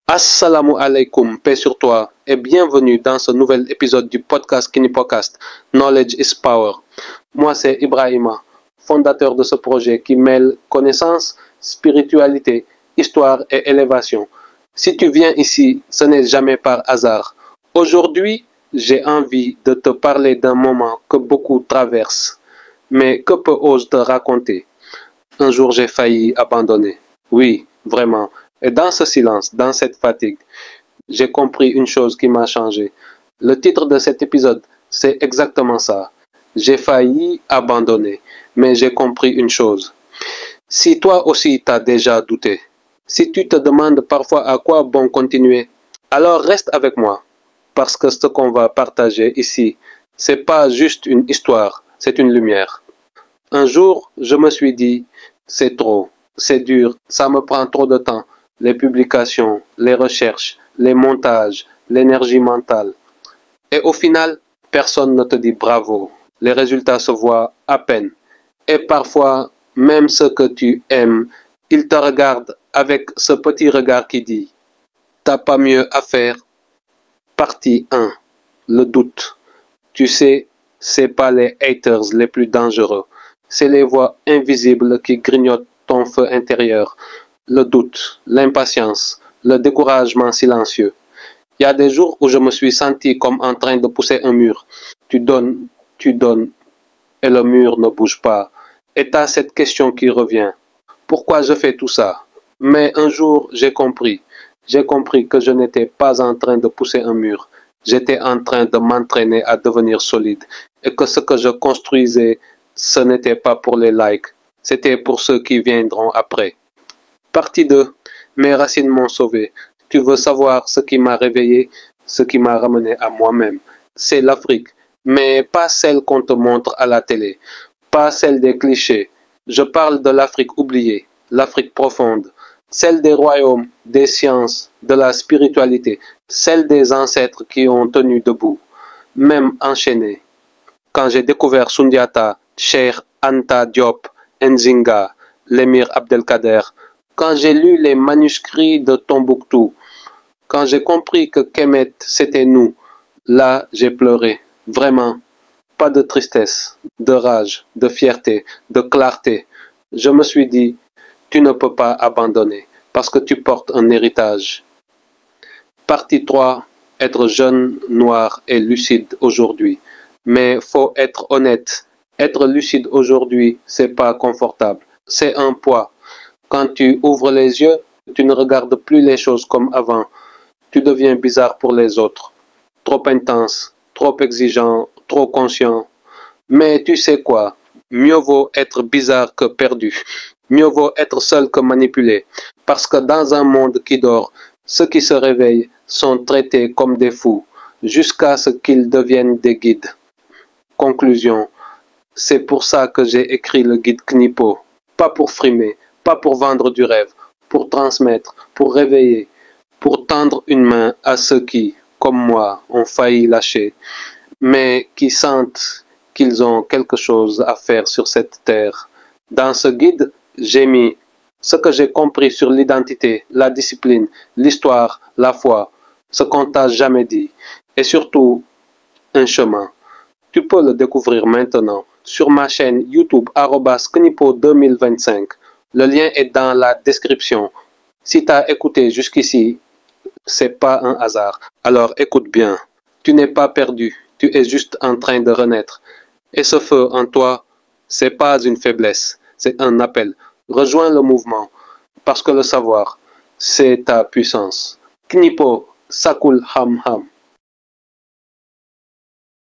Assalamu alaikum, paix sur toi et bienvenue dans ce nouvel épisode du podcast Kinipocast, Knowledge is Power. Moi c'est Ibrahima, fondateur de ce projet qui mêle connaissance, spiritualité, histoire et élévation. Si tu viens ici, ce n'est jamais par hasard. Aujourd'hui, j'ai envie de te parler d'un moment que beaucoup traversent. Mais que peux-je te raconter? Un jour j'ai failli abandonner. Oui, vraiment. Et dans ce silence, dans cette fatigue, j'ai compris une chose qui m'a changé. Le titre de cet épisode, c'est exactement ça. J'ai failli abandonner, mais j'ai compris une chose. Si toi aussi t'as déjà douté, si tu te demandes parfois à quoi bon continuer, alors reste avec moi. Parce que ce qu'on va partager ici, c'est pas juste une histoire, c'est une lumière. Un jour, je me suis dit, c'est trop, c'est dur, ça me prend trop de temps. Les publications, les recherches, les montages, l'énergie mentale. Et au final, personne ne te dit bravo. Les résultats se voient à peine. Et parfois, même ceux que tu aimes, ils te regardent avec ce petit regard qui dit « T'as pas mieux à faire ». Partie 1. Le doute. Tu sais, c'est pas les haters les plus dangereux. C'est les voix invisibles qui grignotent ton feu intérieur. Le doute, l'impatience, le découragement silencieux. Il y a des jours où je me suis senti comme en train de pousser un mur. Tu donnes, et le mur ne bouge pas. Et t'as cette question qui revient. Pourquoi je fais tout ça? Mais un jour, j'ai compris. J'ai compris que je n'étais pas en train de pousser un mur. J'étais en train de m'entraîner à devenir solide. Et que ce que je construisais, ce n'était pas pour les likes. C'était pour ceux qui viendront après. Partie 2. Mes racines m'ont sauvé. Tu veux savoir ce qui m'a réveillé, ce qui m'a ramené à moi-même. C'est l'Afrique, mais pas celle qu'on te montre à la télé, pas celle des clichés. Je parle de l'Afrique oubliée, l'Afrique profonde, celle des royaumes, des sciences, de la spiritualité, celle des ancêtres qui ont tenu debout, même enchaînés. Quand j'ai découvert Sundiata, Cheikh Anta Diop, Nzinga, l'émir Abdelkader, quand j'ai lu les manuscrits de Tombouctou, quand j'ai compris que Kemet, c'était nous, là, j'ai pleuré. Vraiment, pas de tristesse, de rage, de fierté, de clarté. Je me suis dit, tu ne peux pas abandonner, parce que tu portes un héritage. Partie 3. Être jeune, noir et lucide aujourd'hui. Mais faut être honnête. Être lucide aujourd'hui, c'est pas confortable. C'est un poids. Quand tu ouvres les yeux, tu ne regardes plus les choses comme avant. Tu deviens bizarre pour les autres. Trop intense, trop exigeant, trop conscient. Mais tu sais quoi? Mieux vaut être bizarre que perdu. Mieux vaut être seul que manipulé. Parce que dans un monde qui dort, ceux qui se réveillent sont traités comme des fous, jusqu'à ce qu'ils deviennent des guides. Conclusion. C'est pour ça que j'ai écrit le guide Knipo. Pas pour frimer, pas pour vendre du rêve, pour transmettre, pour réveiller, pour tendre une main à ceux qui, comme moi, ont failli lâcher, mais qui sentent qu'ils ont quelque chose à faire sur cette terre. Dans ce guide, j'ai mis ce que j'ai compris sur l'identité, la discipline, l'histoire, la foi, ce qu'on t'a jamais dit, et surtout, un chemin. Tu peux le découvrir maintenant sur ma chaîne YouTube @knipo2025. Le lien est dans la description. Si tu as écouté jusqu'ici, c'est pas un hasard. Alors écoute bien. Tu n'es pas perdu. Tu es juste en train de renaître. Et ce feu en toi, c'est pas une faiblesse. C'est un appel. Rejoins le mouvement. Parce que le savoir, c'est ta puissance. Knipo, Sakul Ham Ham.